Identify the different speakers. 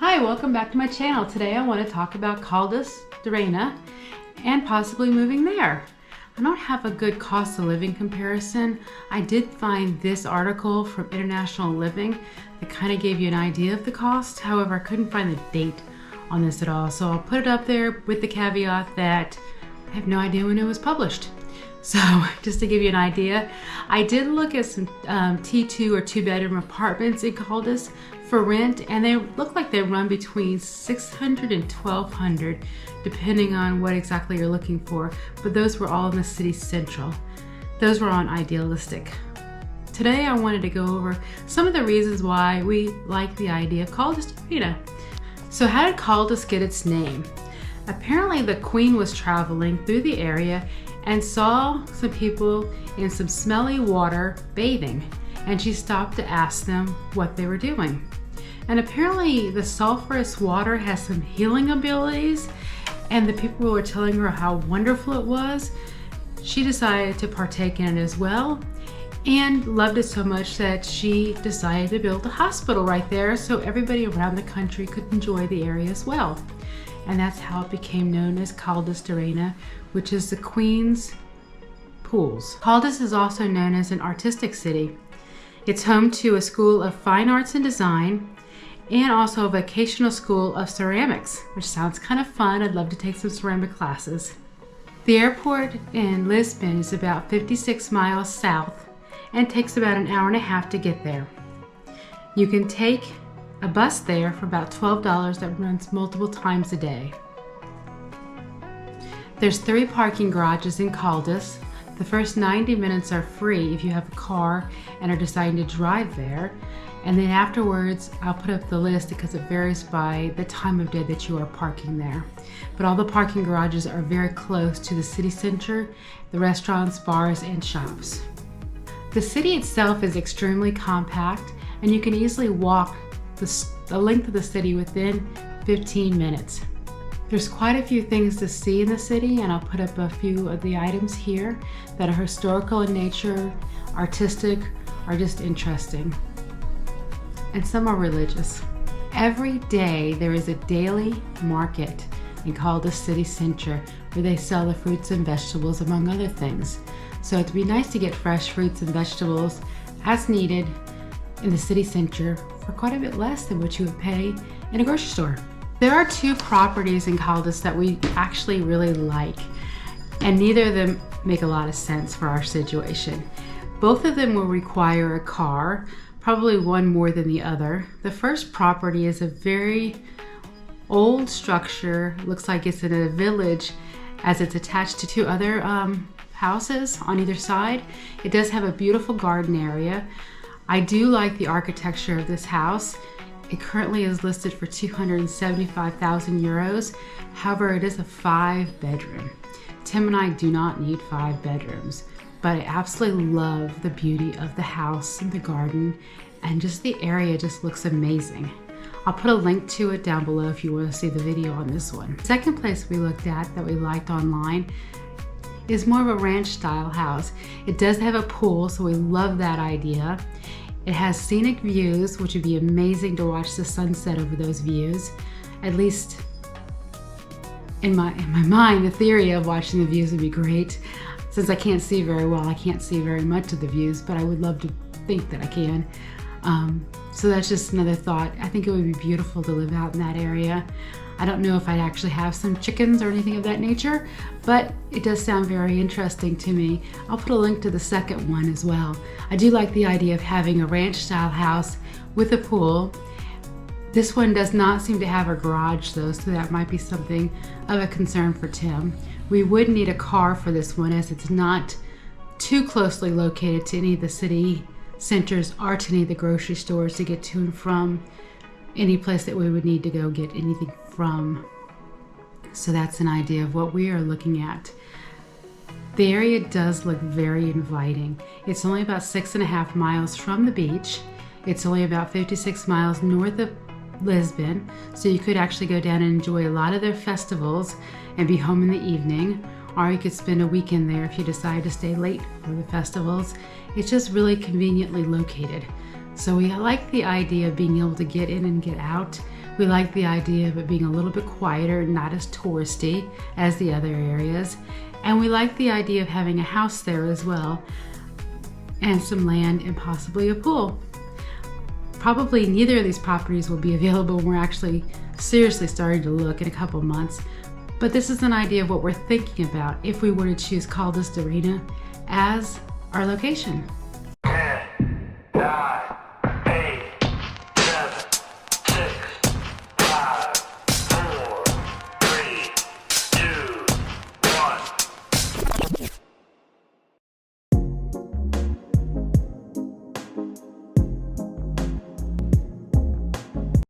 Speaker 1: Hi, welcome back to my channel. Today I want to talk about CALDAS da RAINHA and possibly moving there. I don't have a good cost of living comparison. I did find this article from International Living that kind of gave you an idea of the cost. However, I couldn't find the date on this at all. So I'll put it up there with the caveat that I have no idea when it was published. So just to give you an idea, I did look at some T2 or 2-bedroom apartments in CALDAS for rent, and they look like they run between $600 and $1,200 depending on what exactly you're looking for, but those were all in the city central. Those were on Idealistic. Today I wanted to go over some of the reasons why we like the idea of CALDAS da RAINHA. So how did CALDAS get its name? Apparently the Queen was traveling through the area and saw some people in some smelly water bathing, and she stopped to ask them what they were doing. And apparently the sulfurous water has some healing abilities, and the people were telling her how wonderful it was. She decided to partake in it as well and loved it so much that she decided to build a hospital right there so everybody around the country could enjoy the area as well. And that's how it became known as CALDAS da RAINHA, which is the Queen's Pools. CALDAS is also known as an artistic city. It's home to a school of fine arts and design and also a vocational school of ceramics, which sounds kind of fun. I'd love to take some ceramic classes. The airport in Lisbon is about 56 miles south and takes about an hour and a half to get there. You can take a bus there for about $12 that runs multiple times a day. There's 3 parking garages in CALDAS. The first 90 minutes are free if you have a car and are deciding to drive there. And then afterwards, I'll put up the list because it varies by the time of day that you are parking there. But all the parking garages are very close to the city center, the restaurants, bars, and shops. The city itself is extremely compact, and you can easily walk the length of the city within 15 minutes. There's quite a few things to see in the city, and I'll put up a few of the items here that are historical in nature, artistic, or just interesting. And some are religious. Every day there is a daily market in CALDAS city center where they sell the fruits and vegetables, among other things. So it'd be nice to get fresh fruits and vegetables as needed in the city center for quite a bit less than what you would pay in a grocery store. There are 2 properties in CALDAS that we actually really like, and neither of them make a lot of sense for our situation. Both of them will require a car, probably one more than the other. The first property is a very old structure. Looks like it's in a village as it's attached to 2 other houses on either side. It does have a beautiful garden area. I do like the architecture of this house. It currently is listed for 275,000 euros. However, it is a 5-bedroom. Tim and I do not need 5 bedrooms, but I absolutely love the beauty of the house and the garden, and just the area just looks amazing. I'll put a link to it down below if you want to see the video on this one. The second place we looked at that we liked online is more of a ranch style house. It does have a pool, so we love that idea. It has scenic views, which would be amazing to watch the sunset over those views. At least in my mind, the theory of watching the views would be great. Since I can't see very well, I can't see very much of the views, but I would love to think that I can. So that's just another thought. I think it would be beautiful to live out in that area. I don't know if I'd actually have some chickens or anything of that nature, but it does sound very interesting to me. I'll put a link to the second one as well. I do like the idea of having a ranch style house with a pool. This one does not seem to have a garage though, so that might be something of a concern for Tim. We would need a car for this one as it's not too closely located to any of the city centers or to any of the grocery stores to get to and from any place that we would need to go get anything from. So that's an idea of what we are looking at. The area does look very inviting. It's only about 6.5 miles from the beach. It's only about 56 miles north of Lisbon, so you could actually go down and enjoy a lot of their festivals and be home in the evening, or you could spend a weekend there if you decide to stay late for the festivals. It's just really conveniently located. So we like the idea of being able to get in and get out We like the idea of it being a little bit quieter, not as touristy as the other areas. And we like the idea of having a house there as well, and some land and possibly a pool. Probably neither of these properties will be available when we're actually seriously starting to look in a couple months, but this is an idea of what we're thinking about if we were to choose CALDAS da RAINHA as our location.
Speaker 2: 10, 9,